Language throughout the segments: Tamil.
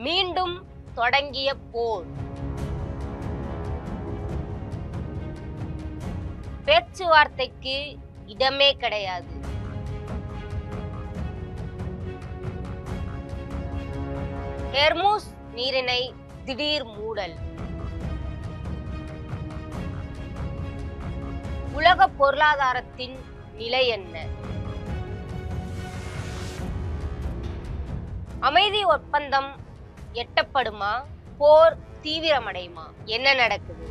மீண்டும் தொடங்கிய போர். பேச்சுவார்த்தைக்கு இடமே கிடையாது. ஹெர்முஸ் நீரிணை திடீர் மூடல். உலக பொருளாதாரத்தின் நிலை என்ன? அமைதி ஒப்பந்தம் எட்டப்படுமா? போர் தீவிரமடையுமா? என்ன நடக்குது?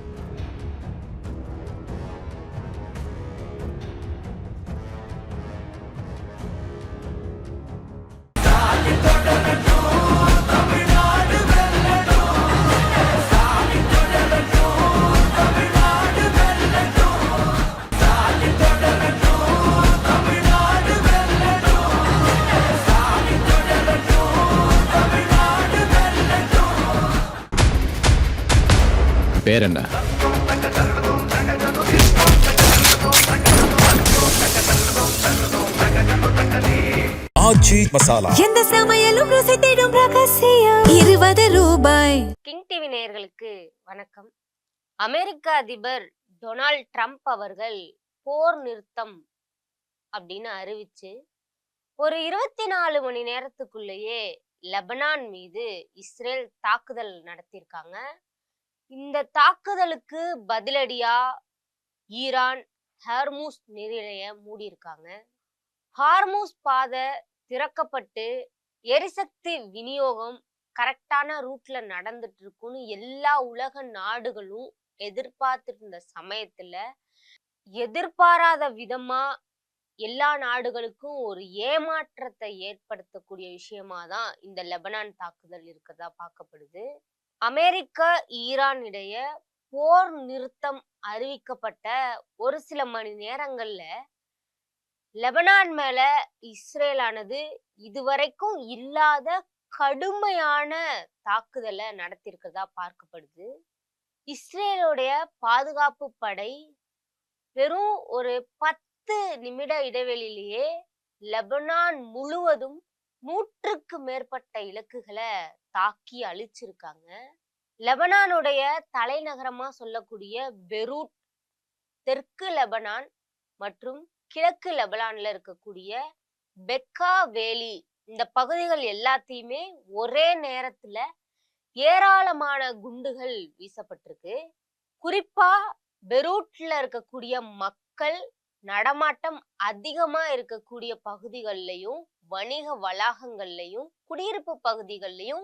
பேர் என்ன? ஆச்சி மசாலா. எந்த சமையலும் ருசி தேடும் ரகசியம். 20 ரூபாய். கிங் டிவி நேயர்களுக்கு வணக்கம். அமெரிக்க அதிபர் டொனால்ட் ட்ரம்ப் அவர்கள் போர் நிறுத்தம் அப்படின்னு அறிவிச்சு ஒரு 24 மணி நேரத்துக்குள்ளேயே லெபனான் மீது இஸ்ரேல் தாக்குதல் நடத்தியிருக்காங்க. இந்த தாக்குதலுக்கு பதிலடியா ஈரான் ஹார்மூஸ் நீரிணைய மூடியிருக்காங்க. ஹார்மூஸ் பாதை திறக்கப்பட்டு எரிசக்தி விநியோகம் கரெக்டான ரூட்ல நடந்துட்டு இருக்குன்னு எல்லா உலக நாடுகளும் எதிர்பார்த்துட்டு இருந்த சமயத்துல எதிர்பாராத விதமா எல்லா நாடுகளுக்கும் ஒரு ஏமாற்றத்தை ஏற்படுத்தக்கூடிய விஷயமா தான் இந்த லெபனான் தாக்குதல் இருக்கிறதா பார்க்கப்படுது. அமெரிக்க ஈரான் இடையே போர் நிறுத்தம் அறிவிக்கப்பட்ட ஒரு சில மணி நேரங்கள்ல லெபனான் மேல இஸ்ரேலானது இதுவரைக்கும் இல்லாத கடுமையான தாக்குதலை நடத்தியிருக்கிறதா பார்க்கப்படுது. இஸ்ரேலுடைய பாதுகாப்பு படை வெறும் ஒரு 10 நிமிட இடைவெளியிலேயே லெபனான் முழுவதும் 100க்கு மேற்பட்ட இலக்குகளை தாக்கி அழிச்சிருக்காங்க. லெபனானுடைய தலைநகரமா சொல்லக்கூடிய பெரூட், தெற்கு லெபனான் மற்றும் கிழக்கு லெபனான்ல இருக்கக்கூடிய பெக்கா வேலி, இந்த பகுதிகள் எல்லாத்தையுமே ஒரே நேரத்துல ஏராளமான குண்டுகள் வீசப்பட்டிருக்கு. குறிப்பா பெரூட்ல இருக்கக்கூடிய மக்கள் நடமாட்டம் அதிகமா இருக்கக்கூடிய பகுதிகள்லையும் வணிக வளாகங்கள்லையும் குடியிருப்பு பகுதிகள்லையும்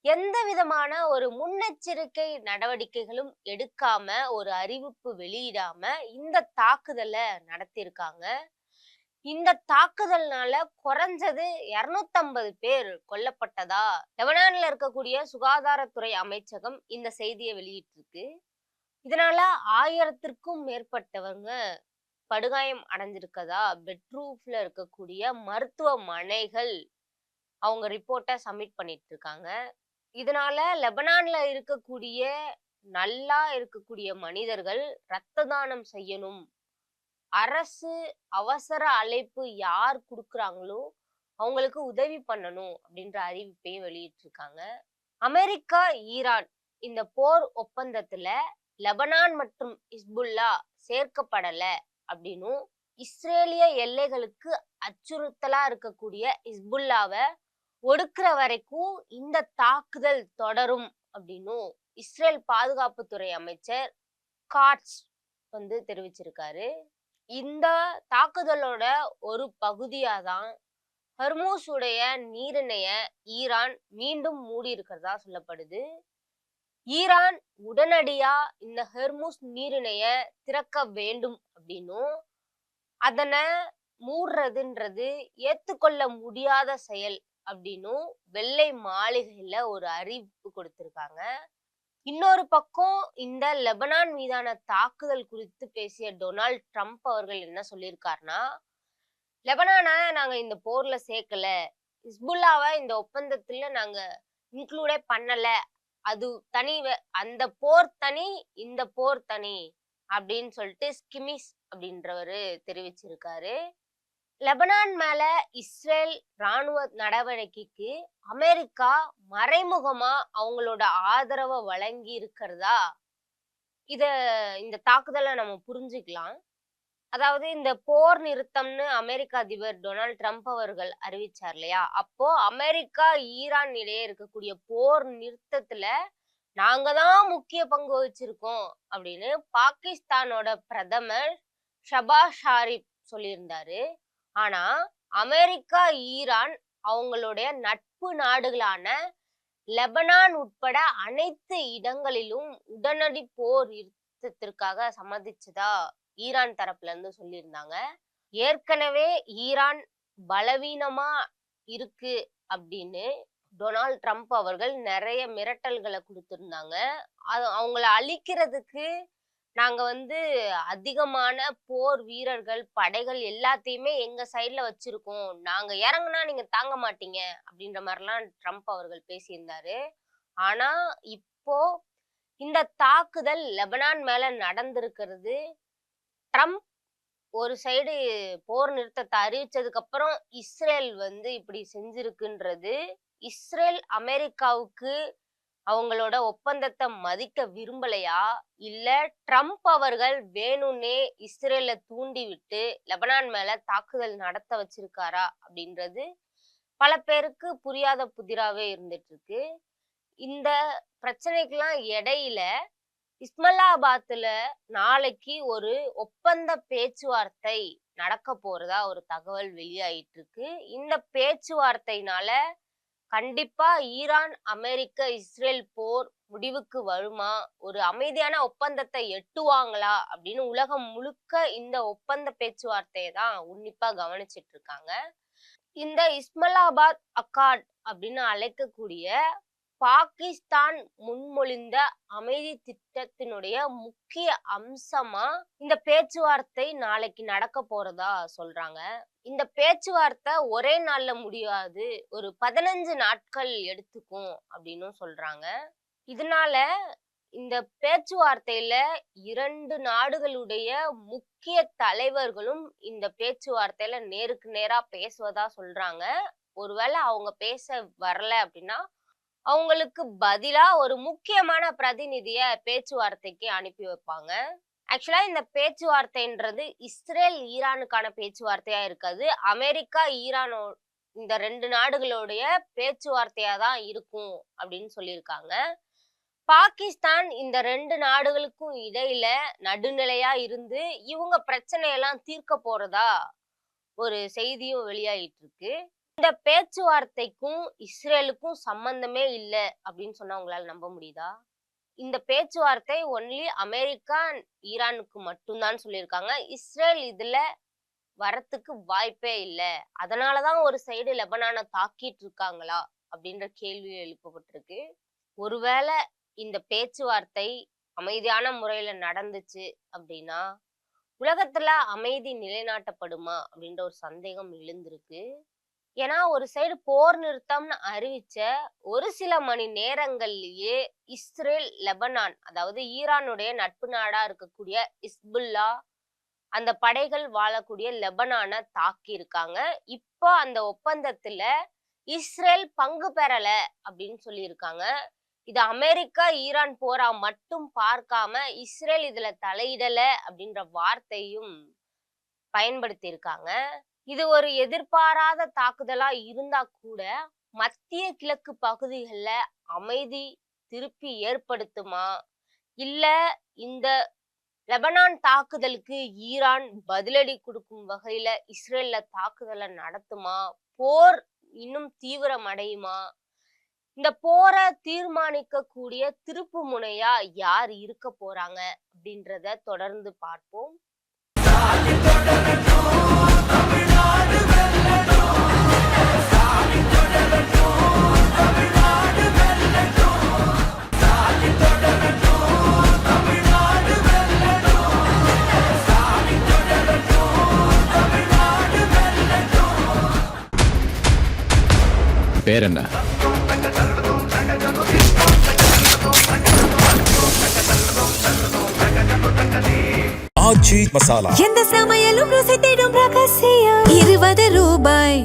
எந்த விதமான ஒரு முன்னெச்சரிக்கை நடவடிக்கைகளும் எடுக்காம, ஒரு அறிவிப்பு வெளியிடாம இந்த தாக்குதலை நடத்தியிருக்காங்க. இந்த தாக்குதல்னால குறைஞ்சது 250 பேர் கொல்லப்பட்டதா லெபனான்ல இருக்கக்கூடிய சுகாதாரத்துறை அமைச்சகம் இந்த செய்தியை வெளியிட்டிருக்கு. இதனால 1000த்திற்கும் மேற்பட்டவங்க படுகாயம் அடைஞ்சிருக்கதா பெட்ரூஃப்ல இருக்கக்கூடிய மருத்துவமனைகள் அவங்க ரிப்போர்ட்டை சப்மிட் பண்ணிட்டு இருக்காங்க. இதனால லெபனான்ல இருக்கக்கூடிய நல்லா இருக்கக்கூடிய மனிதர்கள் இரத்த தானம் செய்யணும், அரசு அவசர அழைப்பு யார் கொடுக்குறாங்களோ அவங்களுக்கு உதவி பண்ணணும் அப்படின்ற அறிவிப்பையும் வெளியிட்டிருக்காங்க. அமெரிக்கா ஈரான் இந்த போர் ஒப்பந்தத்துல லெபனான் மற்றும் ஹிஸ்புல்லா சேர்க்கப்படல அப்படின்னும், இஸ்ரேலிய எல்லைகளுக்கு அச்சுறுத்தலா இருக்கக்கூடிய ஹிஸ்புல்லாவை ஒடுக்குற வரைக்கும் இந்த தாக்குதல் தொடரும் அப்படின்னும் இஸ்ரேல் பாதுகாப்புத்துறை அமைச்சர் காட்ஸ் தெரிவிச்சிருக்காரு. இந்த தாக்குதலோட ஒரு பகுதியாதான் ஹர்மூஸ் உடைய நீரிணைய ஈரான் மீண்டும் மூடி இருக்கிறதா சொல்லப்படுது. ஈரான் உடனடியா இந்த ஹெர்முஸ் நீரிணைய திறக்க வேண்டும் அப்படின்னும், அதனை மூடுறதுன்றது ஏத்துக்கொள்ள முடியாத செயல் அப்படின்னும் வெள்ளை மாளிகையில ஒரு அறிவிப்பு கொடுத்திருக்காங்க. இன்னொரு பக்கம் இந்த லெபனான் மீதான தாக்குதல் குறித்து பேசிய டொனால்ட் ட்ரம்ப் அவர்கள் என்ன சொல்லியிருக்காருன்னா, லெபனானை நாங்க இந்த போர்ல சேர்க்கல, ஹிஸ்புல்லாவை இந்த ஒப்பந்தத்துல நாங்க இன்க்ளூடே பண்ணல, அது தனி, அந்த போர் தனி இந்த போர் தனி அப்படின்னு சொல்லிட்டு ஸ்கிமிஸ் அப்படின்றவரு தெரிவிச்சிருக்காரு. லெபனான் மேல இஸ்ரேல் ராணுவ நடவடிக்கைக்கு அமெரிக்கா மறைமுகமா அவங்களோட ஆதரவை வழங்கி இருக்கிறதா இந்த தாக்குதலை நம்ம புரிஞ்சுக்கலாம். அதாவது இந்த போர் நிறுத்தம்னு அமெரிக்க அதிபர் டொனால்ட் ட்ரம்ப் அவர்கள் அறிவிச்சார் இல்லையா, அப்போ அமெரிக்கா ஈரான் இடையே இருக்கக்கூடிய போர் நிறுத்தத்துல நாங்க தான் முக்கிய பங்கு வகிச்சிருக்கோம் அப்படின்னு பாகிஸ்தானோட பிரதமர் ஷபாஸ் ஷாரிப் சொல்லியிருந்தாரு. ஆனா அமெரிக்கா ஈரான் அவங்களுடைய நட்பு நாடுகளான லெபனான் உட்பட அனைத்து இடங்களிலும் உடனடி போர் நிறுத்தத்திற்காக சம்மதிச்சதா ஈரான் தரப்புல இருந்து சொல்லியிருந்தாங்க. ஏற்கனவே ஈரான் பலவீனமா இருக்கு அப்படின்னு டொனால்ட் ட்ரம்ப் அவர்கள் நிறைய மிரட்டல்களை கொடுத்திருந்தாங்க. அவங்கள அழிக்கிறதுக்கு நாங்க அதிகமான போர் வீரர்கள் படைகள் எல்லாத்தையுமே எங்க சைட்ல வச்சிருக்கோம், நாங்க இறங்குனா நீங்க தாங்க மாட்டீங்க அப்படின்ற மாதிரிலாம் ட்ரம்ப் அவர்கள் பேசியிருந்தாரு. ஆனா இப்போ இந்த தாக்குதல் லெபனான் மேல நடந்திருக்கிறது ட்ரம்ப் ஒரு சைடு போர் நிறுத்தத்தை அறிவிச்சதுக்கு அப்புறம் இஸ்ரேல் இப்படி செஞ்சிருக்குன்றது இஸ்ரேல் அமெரிக்காவுக்கு அவங்களோட ஒப்பந்தத்தை மதிக்க விரும்பலையா, இல்ல ட்ரம்ப் அவர்கள் வேணும்னே இஸ்ரேலை தூண்டி விட்டு லெபனான் மேல தாக்குதல் நடத்த வச்சிருக்காரா அப்படின்றது பல பேருக்கு புரியாத புதிராவே இருந்துட்டு இருக்கு. இந்த பிரச்சனைக்கெல்லாம் இடையில இஸ்மாயிலாபாத்ல நாளைக்கு ஒரு ஒப்பந்த பேச்சுவார்த்தை நடக்க போறதா ஒரு தகவல் வெளியாயிட்டு இருக்கு. இந்த பேச்சுவார்த்தையினால கண்டிப்பா ஈரான் அமெரிக்க இஸ்ரேல் போர் முடிவுக்கு வருமா, ஒரு அமைதியான ஒப்பந்தத்தை எட்டுவாங்களா அப்படின்னு உலகம் முழுக்க இந்த ஒப்பந்த பேச்சுவார்த்தையை தான் உன்னிப்பா கவனிச்சிட்டு இருக்காங்க. இந்த இஸ்மாயிலாபாத் அக்கார்ட் அப்படின்னு அழைக்கக்கூடிய பாகிஸ்தான் முன்மொழிந்த அமைதி திட்டத்தினுடைய முக்கிய அம்சமா இந்த பேச்சுவார்த்தை நாளைக்கு நடக்க போறதா சொல்றாங்க. இந்த பேச்சுவார்த்தை ஒரே நாள்ல முடியாது, ஒரு 15 நாட்கள் எடுத்துக்கும் அப்படின்னு சொல்றாங்க. இதனால இந்த பேச்சுவார்த்தையில 2 நாடுகளுடைய முக்கிய தலைவர்களும் இந்த பேச்சுவார்த்தையில நேருக்கு நேரா பேசுவதா சொல்றாங்க. ஒருவேளை அவங்க பேச வரல அப்படின்னா அவங்களுக்கு பதிலா ஒரு முக்கியமான பிரதிநிதிய பேச்சுவார்த்தைக்கு அனுப்பி வைப்பாங்க. ஆக்சுவலா இந்த பேச்சுவார்த்தைன்றது இஸ்ரேல் ஈரானுக்கான பேச்சுவார்த்தையா இருக்காது, அமெரிக்கா ஈரானோ இந்த 2 நாடுகளுடைய பேச்சுவார்த்தையா தான் இருக்கும் அப்படின்னு சொல்லியிருக்காங்க. பாகிஸ்தான் இந்த 2 நாடுகளுக்கும் இடையில நடுநிலையா இருந்து இவங்க பிரச்சனையெல்லாம் தீர்க்க போறதா ஒரு செய்தியும் வெளியாயிட்டு இருக்கு. இந்த பேச்சுவார்த்தைக்கும் இஸ்ரேலுக்கும் சம்பந்தமே இல்லை அப்படின்னு சொன்னா உங்களால நம்ப முடியுதா? இந்த பேச்சுவார்த்தை ஒன்லி அமெரிக்கா ஈரானுக்கு மட்டும்தான் சொல்லியிருக்காங்க, இஸ்ரேல் இதுல வரத்துக்கு வாய்ப்பே இல்லை. அதனாலதான் ஒரு சைடு லெபனானை தாக்கிட்டு இருக்காங்களா அப்படின்ற கேள்வி எழுப்பப்பட்டிருக்கு. ஒருவேளை இந்த பேச்சுவார்த்தை அமைதியான முறையில நடந்துச்சு அப்படின்னா உலகத்துல அமைதி நிலைநாட்டப்படுமா அப்படின்ற ஒரு சந்தேகம் எழுந்திருக்கு. ஏன்னா ஒரு சைடு போர் நிறுத்தம்னு அறிவிச்ச ஒரு சில மணி நேரங்கள்லயே இஸ்ரேல் லெபனான், அதாவது ஈரானுடைய நட்பு நாடா இருக்கக்கூடிய இஸ்புல்லா அந்த படைகள் வாழக்கூடிய லெபனானை தாக்கி இருக்காங்க. இப்போ அந்த ஒப்பந்தத்துல இஸ்ரேல் பங்கு பெறல அப்படின்னு சொல்லியிருக்காங்க. இது அமெரிக்கா ஈரான் போரா மட்டும் பார்க்காம இஸ்ரேல் இதுல தலையிடல அப்படின்ற வார்த்தையும் பயன்படுத்தி இருக்காங்க. இது ஒரு எதிர்பாராத தாக்குதலா இருந்தா கூட மத்திய கிழக்கு பகுதிகள்ல அமைதி திருப்பி ஏற்படுத்துமா, இல்ல இந்த லெபனான் தாக்குதலுக்கு ஈரான் பதிலடி கொடுக்கும் வகையில இஸ்ரேல்ல தாக்குதலை நடத்துமா, போர் இன்னும் தீவிரம் அடையுமா, இந்த போரை தீர்மானிக்க கூடிய திருப்பு முனையா யார் இருக்க போறாங்க அப்படின்றத தொடர்ந்து பார்ப்போம். பேர் என்ன? ஆச்சி மசாலா. எந்த சமையலும் ருசி தேடும் ரகசியம் 20 ரூபாய்.